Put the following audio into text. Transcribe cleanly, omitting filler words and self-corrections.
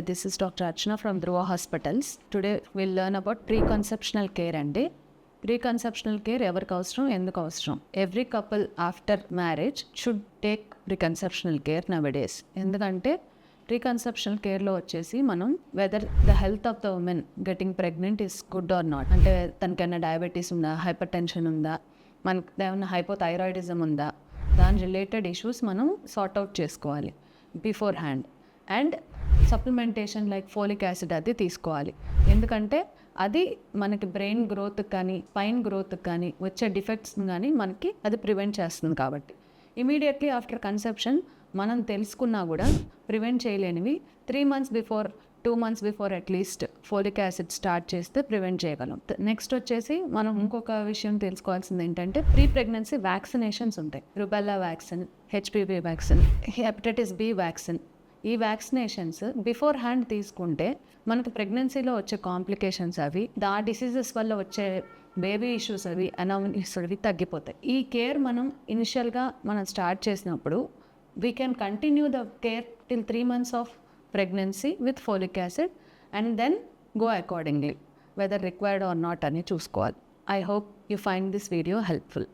This is Dr. Archana from Dhruva Hospitals. Today we'll learn about preconceptional care andi. Preconceptional care ఎవరికి అవసరం, ఎందుకు అవసరం? Every couple after marriage should take preconceptional care nowadays. ఎందుకంటే ప్రీకన్సెప్షనల్ కేర్లో వచ్చేసి మనం whether the health of the women getting pregnant is good or not, అంటే తనకైనా diabetes ఉందా, hyper tension ఉందా, మనకి ఏమైనా హైపోథైరాయిడిజం ఉందా, దాని రిలేటెడ్ ఇష్యూస్ మనం సార్ట్ అవుట్ చేసుకోవాలి before hand. And supplementation like folic acid అది తీసుకోవాలి, ఎందుకంటే అది మనకి బ్రెయిన్ గ్రోత్కి కానీ స్పైన్ గ్రోత్కి కానీ వచ్చే డిఫెక్ట్స్ కానీ మనకి అది ప్రివెంట్ చేస్తుంది. కాబట్టి ఇమీడియట్లీ ఆఫ్టర్ కన్సెప్షన్ మనం తెలుసుకున్నా కూడా ప్రివెంట్ చేయలేనివి 3 months before 2 months before at least folic acid start చేస్తే ప్రివెంట్ చేయగలం. నెక్స్ట్ వచ్చేసి మనం ఇంకొక విషయం తెలుసుకోవాల్సింది ఏంటంటే ప్రీ ప్రెగ్నెన్సీ వ్యాక్సినేషన్స్ ఉంటాయి. Rubella vaccine, HPV vaccine, hepatitis B vaccine. ఈ వ్యాక్సినేషన్స్ బిఫోర్ హ్యాండ్ తీసుకుంటే మనకు ప్రెగ్నెన్సీలో వచ్చే కాంప్లికేషన్స్ అవి, ఆ డిసీజెస్ వల్ల వచ్చే బేబీ ఇష్యూస్ అవి, అనామలీస్ అవి తగ్గిపోతాయి. ఈ కేర్ మనం ఇనిషియల్గా మనం స్టార్ట్ చేసినప్పుడు we can continue the care till 3 months of pregnancy with folic acid and then go accordingly whether required or not అని చూసుకోవాలి. I hope you find this video helpful.